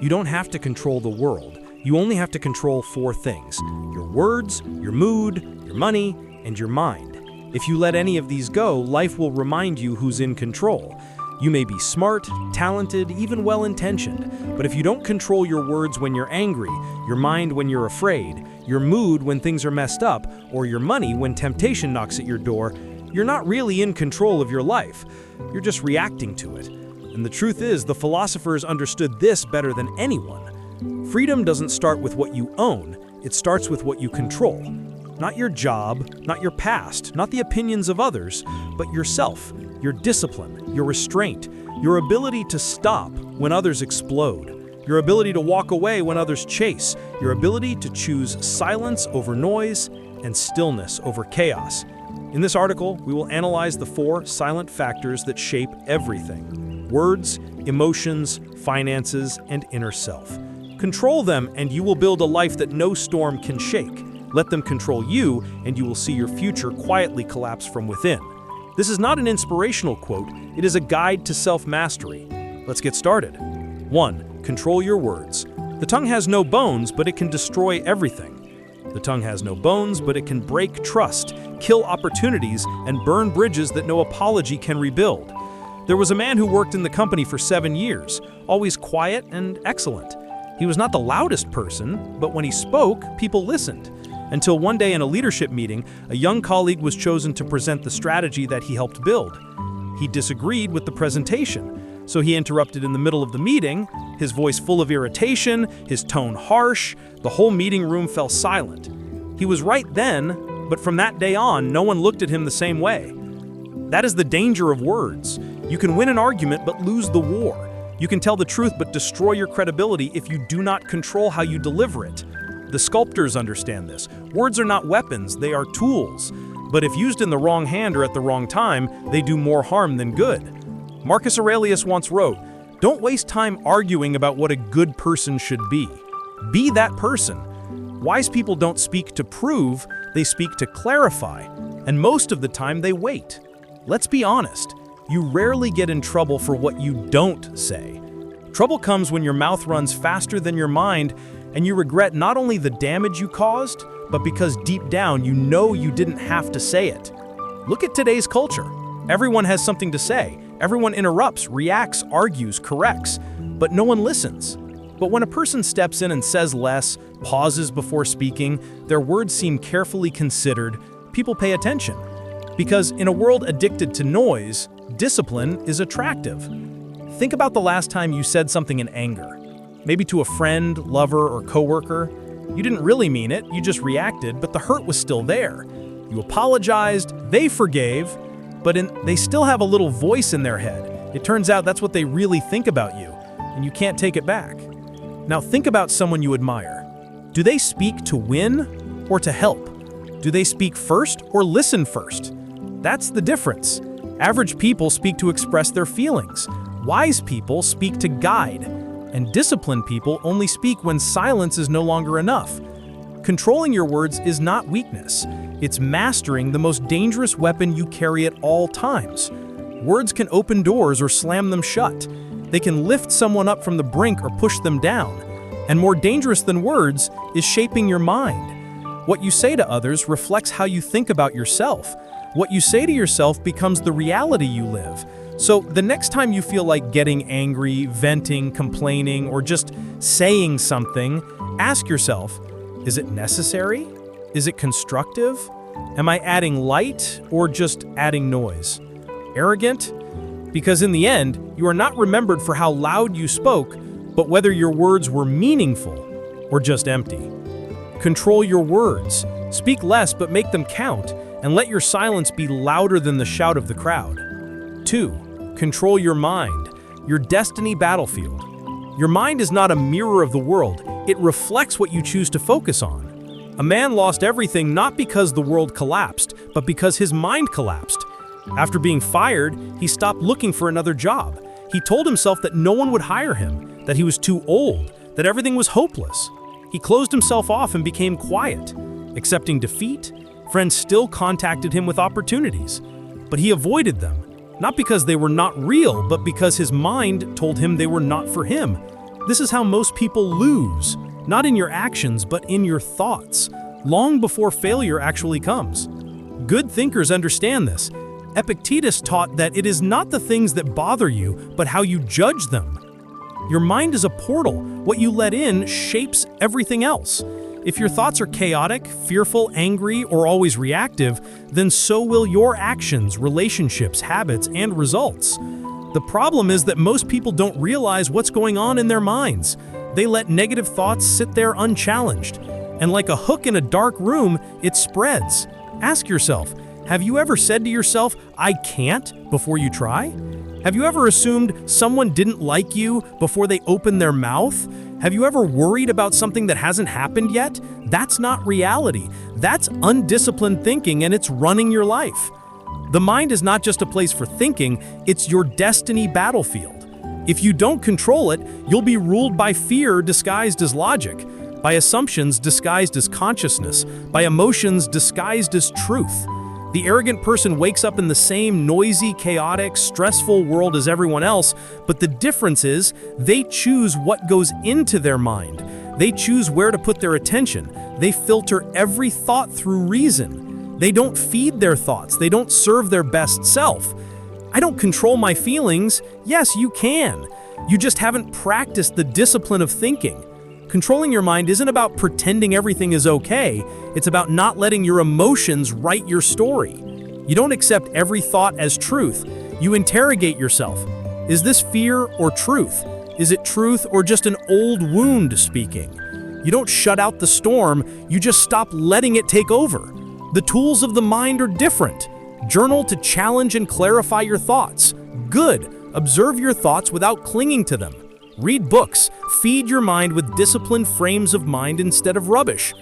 You don't have to control the world. You only have to control four things: your words, your mood, your money, and your mind. If you let any of these go, life will remind you who's in control. You may be smart, talented, even well-intentioned, but if you don't control your words when you're angry, your mind when you're afraid, your mood when things are messed up, or your money when temptation knocks at your door, you're not really in control of your life. You're just reacting to it. And the truth is, the philosophers understood this better than anyone. Freedom doesn't start with what you own, it starts with what you control. Not your job, not your past, not the opinions of others, but yourself, your discipline, your restraint, your ability to stop when others explode, your ability to walk away when others chase, your ability to choose silence over noise and stillness over chaos. In this article, we will analyze the four silent factors that shape everything: words, emotions, finances, and inner self. Control them, and you will build a life that no storm can shake. Let them control you, and you will see your future quietly collapse from within. This is not an inspirational quote, it is a guide to self-mastery. Let's get started. 1. Control your words. The tongue has no bones, but it can destroy everything. The tongue has no bones, but it can break trust, kill opportunities, and burn bridges that no apology can rebuild. There was a man who worked in the company for 7 years, always quiet and excellent. He was not the loudest person, but when he spoke, people listened. Until one day in a leadership meeting, a young colleague was chosen to present the strategy that he helped build. He disagreed with the presentation, so he interrupted in the middle of the meeting, his voice full of irritation, his tone harsh. The whole meeting room fell silent. He was right then, but from that day on, no one looked at him the same way. That is the danger of words. You can win an argument but lose the war. You can tell the truth but destroy your credibility if you do not control how you deliver it. The sculptors understand this. Words are not weapons, they are tools. But if used in the wrong hand or at the wrong time, they do more harm than good. Marcus Aurelius once wrote, "Don't waste time arguing about what a good person should be. Be that person." Wise people don't speak to prove, they speak to clarify. And most of the time they wait. Let's be honest, you rarely get in trouble for what you don't say. Trouble comes when your mouth runs faster than your mind, and you regret not only the damage you caused, but because deep down you know you didn't have to say it. Look at today's culture. Everyone has something to say. Everyone interrupts, reacts, argues, corrects, but no one listens. But when a person steps in and says less, pauses before speaking, their words seem carefully considered, people pay attention. Because in a world addicted to noise, discipline is attractive. Think about the last time you said something in anger. Maybe to a friend, lover, or coworker. You didn't really mean it, you just reacted, but the hurt was still there. You apologized, they forgave, but they still have a little voice in their head. It turns out that's what they really think about you, and you can't take it back. Now think about someone you admire. Do they speak to win or to help? Do they speak first or listen first? That's the difference. Average people speak to express their feelings. Wise people speak to guide. And disciplined people only speak when silence is no longer enough. Controlling your words is not weakness. It's mastering the most dangerous weapon you carry at all times. Words can open doors or slam them shut. They can lift someone up from the brink or push them down. And more dangerous than words is shaping your mind. What you say to others reflects how you think about yourself. What you say to yourself becomes the reality you live. So the next time you feel like getting angry, venting, complaining, or just saying something, ask yourself, is it necessary? Is it constructive? Am I adding light or just adding noise? Arrogant? Because in the end, you are not remembered for how loud you spoke, but whether your words were meaningful or just empty. Control your words. Speak less but make them count, and let your silence be louder than the shout of the crowd. 2. Control your mind, your destiny battlefield. Your mind is not a mirror of the world, it reflects what you choose to focus on. A man lost everything not because the world collapsed, but because his mind collapsed. After being fired, he stopped looking for another job. He told himself that no one would hire him, that he was too old, that everything was hopeless. He closed himself off and became quiet. Accepting defeat, friends still contacted him with opportunities, but he avoided them. Not because they were not real, but because his mind told him they were not for him. This is how most people lose, not in your actions, but in your thoughts, long before failure actually comes. Good thinkers understand this. Epictetus taught that it is not the things that bother you, but how you judge them. Your mind is a portal. What you let in shapes everything else. If your thoughts are chaotic, fearful, angry, or always reactive, then so will your actions, relationships, habits, and results. The problem is that most people don't realize what's going on in their minds. They let negative thoughts sit there unchallenged. And like a hook in a dark room, it spreads. Ask yourself, have you ever said to yourself, "I can't," before you try? Have you ever assumed someone didn't like you before they opened their mouth? Have you ever worried about something that hasn't happened yet? That's not reality. That's undisciplined thinking, and it's running your life. The mind is not just a place for thinking, it's your destiny battlefield. If you don't control it, you'll be ruled by fear disguised as logic, by assumptions disguised as consciousness, by emotions disguised as truth. The arrogant person wakes up in the same noisy, chaotic, stressful world as everyone else, but the difference is they choose what goes into their mind. They choose where to put their attention. They filter every thought through reason. They don't feed their thoughts. They don't serve their best self. I don't control my feelings. Yes, you can. You just haven't practiced the discipline of thinking. Controlling your mind isn't about pretending everything is okay. It's about not letting your emotions write your story. You don't accept every thought as truth. You interrogate yourself. Is this fear or truth? Is it truth or just an old wound speaking? You don't shut out the storm. You just stop letting it take over. The tools of the mind are different. Journal to challenge and clarify your thoughts. Good. Observe your thoughts without clinging to them. Read books. Feed your mind with disciplined frames of mind instead of rubbish.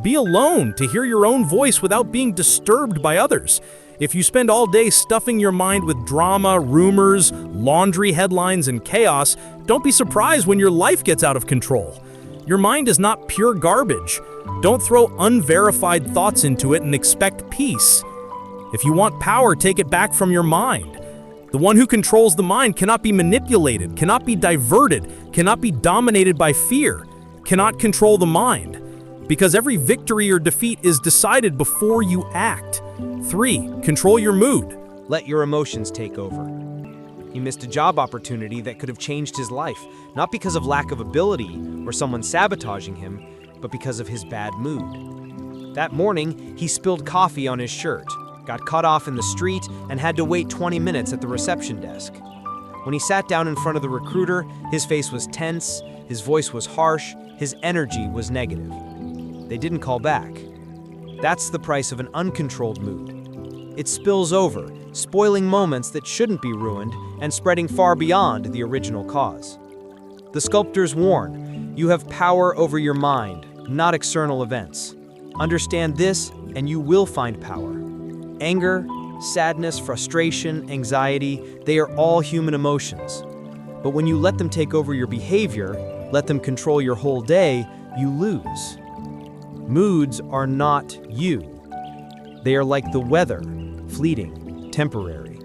Be alone to hear your own voice without being disturbed by others. If you spend all day stuffing your mind with drama, rumors, laundry headlines, and chaos, don't be surprised when your life gets out of control. Your mind is not pure garbage. Don't throw unverified thoughts into it and expect peace. If you want power, take it back from your mind. The one who controls the mind cannot be manipulated, cannot be diverted, cannot be dominated by fear, cannot control the mind. Because every victory or defeat is decided before you act. 3. Control your mood. Let your emotions take over. He missed a job opportunity that could have changed his life, not because of lack of ability or someone sabotaging him, but because of his bad mood. That morning, he spilled coffee on his shirt, got cut off in the street, and had to wait 20 minutes at the reception desk. When he sat down in front of the recruiter, his face was tense, his voice was harsh, his energy was negative. They didn't call back. That's the price of an uncontrolled mood. It spills over, spoiling moments that shouldn't be ruined and spreading far beyond the original cause. The sculptors warn, you have power over your mind, not external events. Understand this, and you will find power. Anger, sadness, frustration, anxiety, they are all human emotions. But when you let them take over your behavior, let them control your whole day, you lose. Moods are not you. They are like the weather, fleeting, temporary.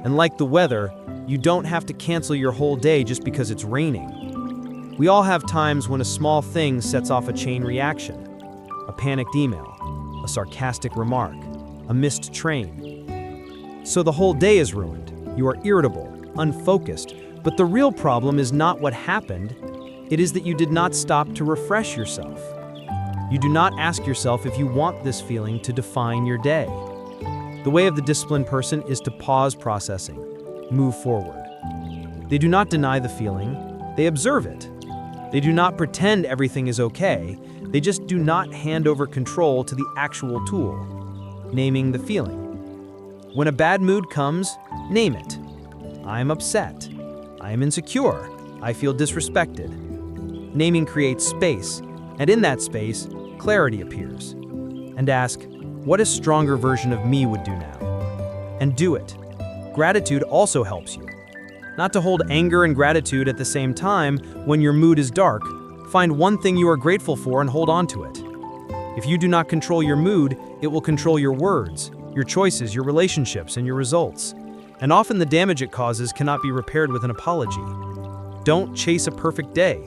And like the weather, you don't have to cancel your whole day just because it's raining. We all have times when a small thing sets off a chain reaction. A panicked email, a sarcastic remark, a missed train. So the whole day is ruined. You are irritable, unfocused, but the real problem is not what happened. It is that you did not stop to refresh yourself. You do not ask yourself if you want this feeling to define your day. The way of the disciplined person is to pause processing, move forward. They do not deny the feeling, they observe it. They do not pretend everything is okay, they just do not hand over control to the actual tool, naming the feeling. When a bad mood comes, name it. I am upset. I am insecure. I feel disrespected. Naming creates space, and in that space, clarity appears. And ask, what a stronger version of me would do now? And do it. Gratitude also helps you. Not to hold anger and gratitude at the same time when your mood is dark, find one thing you are grateful for and hold on to it. If you do not control your mood, it will control your words, your choices, your relationships, and your results. And often the damage it causes cannot be repaired with an apology. Don't chase a perfect day.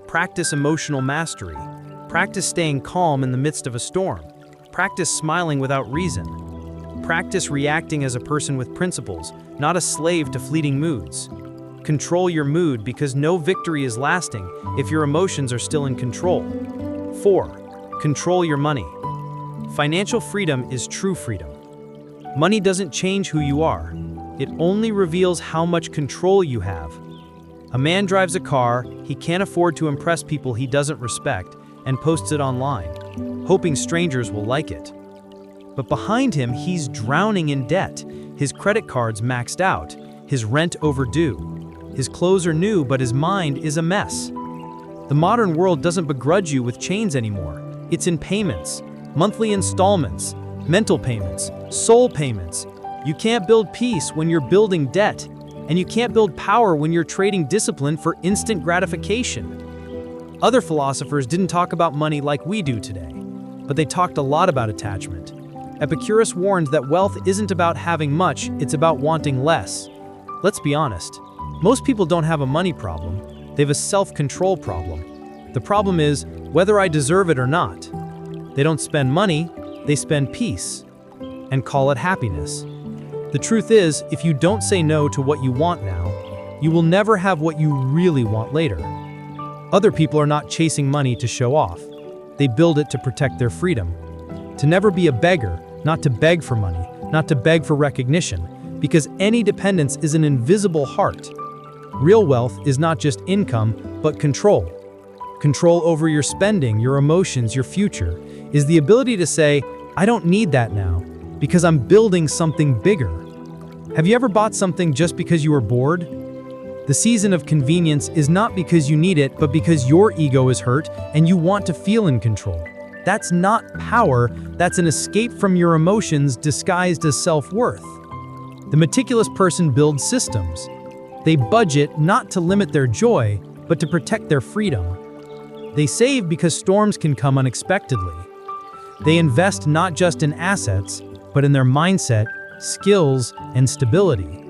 Practice emotional mastery. Practice staying calm in the midst of a storm. Practice smiling without reason. Practice reacting as a person with principles, not a slave to fleeting moods. Control your mood because no victory is lasting if your emotions are still in control. 4. Control your money. Financial freedom is true freedom. Money doesn't change who you are. It only reveals how much control you have. A man drives a car he can't afford to impress people he doesn't respect and posts it online, hoping strangers will like it. But behind him, he's drowning in debt. His credit cards maxed out, his rent overdue. His clothes are new, but his mind is a mess. The modern world doesn't begrudge you with chains anymore. It's in payments, monthly installments, mental payments, soul payments. You can't build peace when you're building debt, and you can't build power when you're trading discipline for instant gratification. Other philosophers didn't talk about money like we do today, but they talked a lot about attachment. Epicurus warned that wealth isn't about having much, it's about wanting less. Let's be honest. Most people don't have a money problem, they have a self-control problem. The problem is whether I deserve it or not. They don't spend money, they spend peace, and call it happiness. The truth is, if you don't say no to what you want now, you will never have what you really want later. Other people are not chasing money to show off. They build it to protect their freedom. To never be a beggar, not to beg for money, not to beg for recognition, because any dependence is an invisible heart. Real wealth is not just income, but control. Control over your spending, your emotions, your future, is the ability to say, I don't need that now, because I'm building something bigger. Have you ever bought something just because you were bored? The season of convenience is not because you need it, but because your ego is hurt and you want to feel in control. That's not power, that's an escape from your emotions disguised as self-worth. The meticulous person builds systems. They budget not to limit their joy, but to protect their freedom. They save because storms can come unexpectedly. They invest not just in assets, but in their mindset, skills, and stability.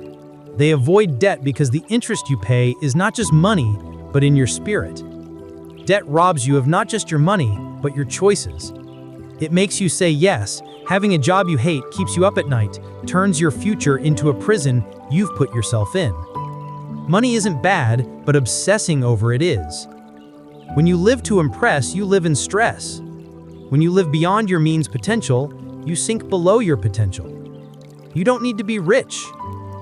They avoid debt because the interest you pay is not just money, but in your spirit. Debt robs you of not just your money, but your choices. It makes you say yes. Having a job you hate keeps you up at night, turns your future into a prison you've put yourself in. Money isn't bad, but obsessing over it is. When you live to impress, you live in stress. When you live beyond your means potential, you sink below your potential. You don't need to be rich.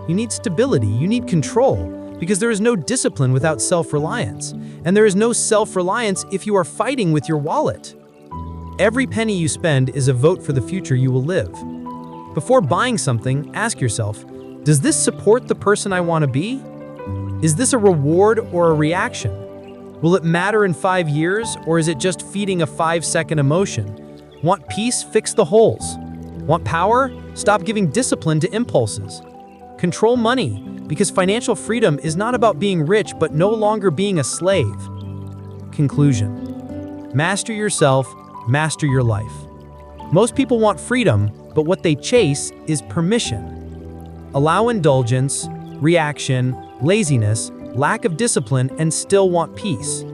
You need stability, you need control, because there is no discipline without self-reliance, and there is no self-reliance if you are fighting with your wallet. Every penny you spend is a vote for the future you will live. Before buying something, ask yourself, does this support the person I want to be? Is this a reward or a reaction? Will it matter in 5 years, or is it just feeding a 5-second emotion? Want peace? Fix the holes. Want power? Stop giving discipline to impulses. Control money, because financial freedom is not about being rich but no longer being a slave. Conclusion. Master yourself, master your life. Most people want freedom, but what they chase is permission. Allow indulgence, reaction, laziness, lack of discipline, and still want peace.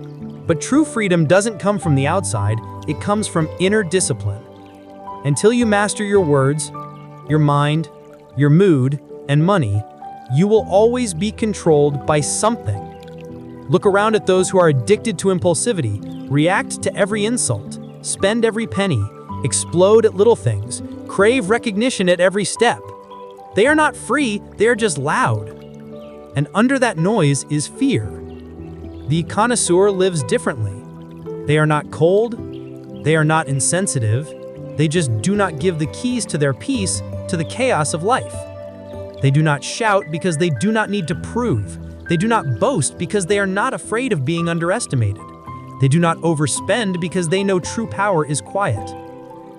But true freedom doesn't come from the outside, it comes from inner discipline. Until you master your words, your mind, your mood, and money, you will always be controlled by something. Look around at those who are addicted to impulsivity, react to every insult, spend every penny, explode at little things, crave recognition at every step. They are not free, they are just loud. And under that noise is fear. The connoisseur lives differently. They are not cold, they are not insensitive, they just do not give the keys to their peace to the chaos of life. They do not shout because they do not need to prove. They do not boast because they are not afraid of being underestimated. They do not overspend because they know true power is quiet.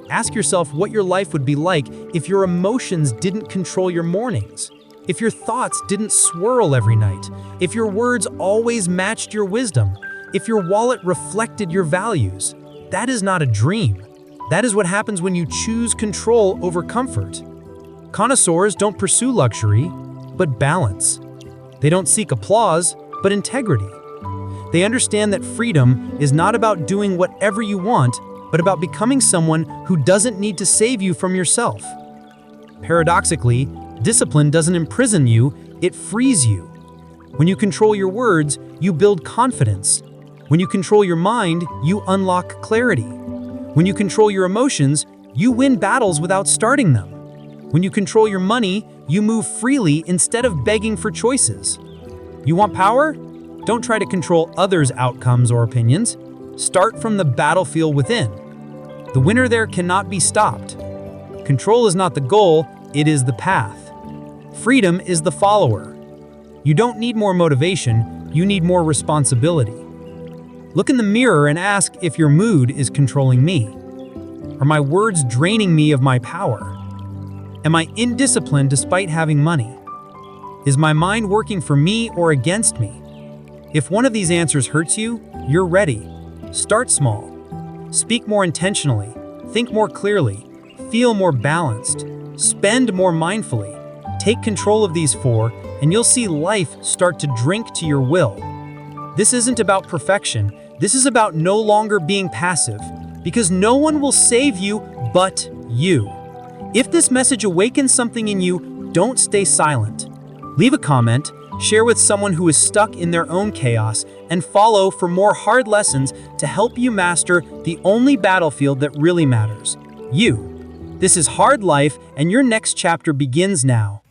Ask yourself what your life would be like if your emotions didn't control your mornings, if your thoughts didn't swirl every night, if your words always matched your wisdom, if your wallet reflected your values. That is not a dream. That is what happens when you choose control over comfort. Connoisseurs don't pursue luxury, but balance. They don't seek applause, but integrity. They understand that freedom is not about doing whatever you want, but about becoming someone who doesn't need to save you from yourself. Paradoxically, discipline doesn't imprison you, it frees you. When you control your words, you build confidence. When you control your mind, you unlock clarity. When you control your emotions, you win battles without starting them. When you control your money, you move freely instead of begging for choices. You want power? Don't try to control others' outcomes or opinions. Start from the battlefield within. The winner there cannot be stopped. Control is not the goal, it is the path. Freedom is the follower. You don't need more motivation, you need more responsibility. Look in the mirror and ask if your mood is controlling me. Are my words draining me of my power? Am I indisciplined despite having money? Is my mind working for me or against me? If one of these answers hurts you, you're ready. Start small. Speak more intentionally, think more clearly, feel more balanced, spend more mindfully. Take control of these four, and you'll see life start to drink to your will. This isn't about perfection, this is about no longer being passive, because no one will save you but you. If this message awakens something in you, don't stay silent. Leave a comment, share with someone who is stuck in their own chaos, and follow for more hard lessons to help you master the only battlefield that really matters, you. This is Hard Life, and your next chapter begins now.